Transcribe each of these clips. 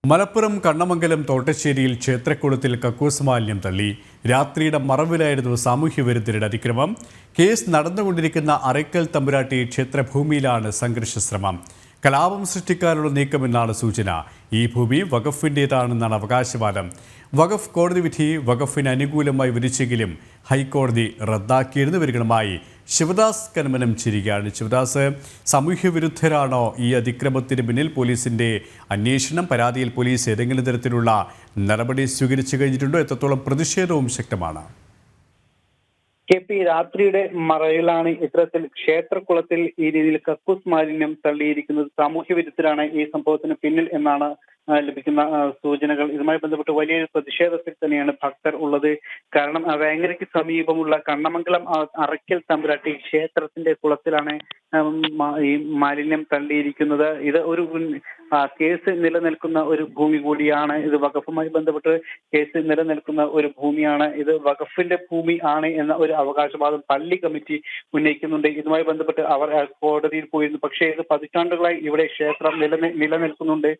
മലപ്പുറം കണ്ണമംഗലം തോട്ടശ്ശേരിയിൽ ക്ഷേത്രക്കുളത്തിൽ കക്കൂസ് മാലിന്യം തള്ളി. രാത്രിയുടെ മറവിലായിരുന്നു സാമൂഹ്യവിരുദ്ധരുടെ അതിക്രമം. കേസ് നടന്നുകൊണ്ടിരിക്കുന്ന അറയ്ക്കൽ തമ്പുരാട്ടി ക്ഷേത്രഭൂമിയിലാണ് സംഘർഷശ്രമം. കലാപം സൃഷ്ടിക്കാനുള്ള നീക്കമെന്നാണ് സൂചന. ഈ ഭൂമി വഖഫിൻ്റേതാണെന്നാണ് അവകാശവാദം. വഖഫ് കോടതി വിധി വഖഫിന് അനുകൂലമായി വിധിച്ചെങ്കിലും ഹൈക്കോടതി റദ്ദാക്കിയിരുന്നു. വിവരങ്ങളുമായി ശിവദാസ് കന്മനം ചിരികയാണ്. ശിവദാസ്, സാമൂഹ്യവിരുദ്ധരാണോ ഈ അതിക്രമത്തിന് പിന്നിൽ? പോലീസിന്റെ അന്വേഷണം, പരാതിയിൽ പോലീസ് ഏതെങ്കിലും തരത്തിലുള്ള നടപടി സ്വീകരിച്ചു കഴിഞ്ഞിട്ടുണ്ടോ? എത്രത്തോളം പ്രതിഷേധവും ശക്തമാണ്? കെ.പി. രാത്രിയുടെ മറയിലാണ് ഇത്തരത്തിൽ ക്ഷേത്രക്കുളത്തിൽ ഈ രീതിയിൽ കക്കൂസ് മാലിന്യം തള്ളിയിരിക്കുന്നത്. സാമൂഹ്യ വിരുദ്ധരാണ് ഈ സംഭവത്തിന് പിന്നിൽ എന്നാണ് ലഭിക്കുന്ന സൂചനകൾ. ഇതുമായി ബന്ധപ്പെട്ട് വലിയൊരു പ്രതിഷേധത്തിൽ തന്നെയാണ് ഭക്തർ ഉള്ളത്. കാരണം വേങ്ങരയ്ക്ക് സമീപമുള്ള കണ്ണമംഗലം അറയ്ക്കൽ തമ്പുരാട്ടി ക്ഷേത്രത്തിന്റെ കുളത്തിലാണ് ഈ മാലിന്യം തള്ളിയിരിക്കുന്നത്. ഇത് ഒരു കേസ് നിലനിൽക്കുന്ന ഒരു ഭൂമി കൂടിയാണ്. ഇത് വഖഫുമായി ബന്ധപ്പെട്ട് കേസ് നിലനിൽക്കുന്ന ഒരു ഭൂമിയാണ്. ഇത് വഖഫിന്റെ ഭൂമി ആണ് എന്ന ഒരു അവകാശവാദം പള്ളി കമ്മിറ്റി ഉന്നയിക്കുന്നുണ്ട്. ഇതുമായി ബന്ധപ്പെട്ട് അവർ കോടതിയിൽ പോയിരുന്നു. പക്ഷേ ഇത് പതിറ്റാണ്ടുകളായി ഇവിടെ ക്ഷേത്രം നിലനിൽക്കുന്നുണ്ട്.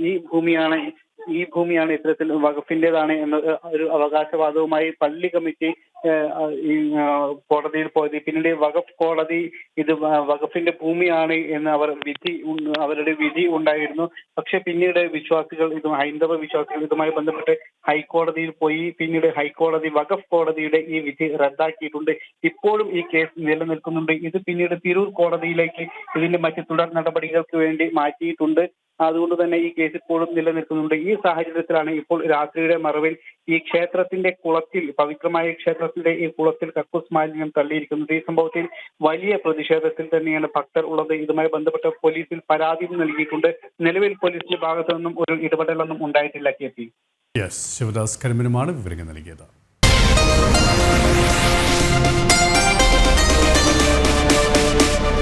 ഈ ഭൂമിയാണ് ഇത്തരത്തിൽ വഖഫിന്റേതാണ് എന്ന ഒരു അവകാശവാദവുമായി പള്ളി കമ്മിറ്റി ഈ കോടതിയിൽ പോയത്. പിന്നീട് വഖഫ് കോടതി ഇത് വഖഫിന്റെ ഭൂമിയാണ് എന്ന് അവരുടെ വിധി ഉണ്ടായിരുന്നു. പക്ഷെ പിന്നീട് ഹൈന്ദവ വിശ്വാസികൾ ഇതുമായി ബന്ധപ്പെട്ട് ഹൈക്കോടതിയിൽ പോയി. പിന്നീട് ഹൈക്കോടതി വഖഫ് കോടതിയുടെ ഈ വിധി റദ്ദാക്കിയിട്ടുണ്ട്. ഇപ്പോഴും ഈ കേസ് നിലനിൽക്കുന്നുണ്ട്. ഇത് പിന്നീട് തിരൂർ കോടതിയിലേക്ക് ഇതിന്റെ മറ്റ് തുടർ നടപടികൾക്ക് വേണ്ടി മാറ്റിയിട്ടുണ്ട്. അതുകൊണ്ട് തന്നെ ഈ കേസ് ഇപ്പോഴും നിലനിൽക്കുന്നുണ്ട്. ഈ സാഹചര്യത്തിലാണ് ഇപ്പോൾ രാത്രിയുടെ മറവിൽ ഈ ക്ഷേത്രത്തിന്റെ കുളത്തിൽ, പവിത്രമായ ക്ഷേത്രത്തിന്റെ ഈ കുളത്തിൽ കക്കൂസ് മാലിന്യം തള്ളിയിരിക്കുന്നത്. ഈ സംഭവത്തിൽ വലിയ പ്രതിഷേധത്തിൽ തന്നെയാണ് ഭക്തർ ഉള്ളത്. ഇതുമായി ബന്ധപ്പെട്ട പോലീസിൽ പരാതിയും നൽകിയിട്ടുണ്ട്. നിലവിൽ പോലീസിന്റെ ഭാഗത്തു നിന്നും ഒരു ഇടപെടലൊന്നും ഉണ്ടായിട്ടില്ല. കെ.പി. ശിവദാസ് കന്മനമാണ് വിവരങ്ങൾ നൽകിയത്.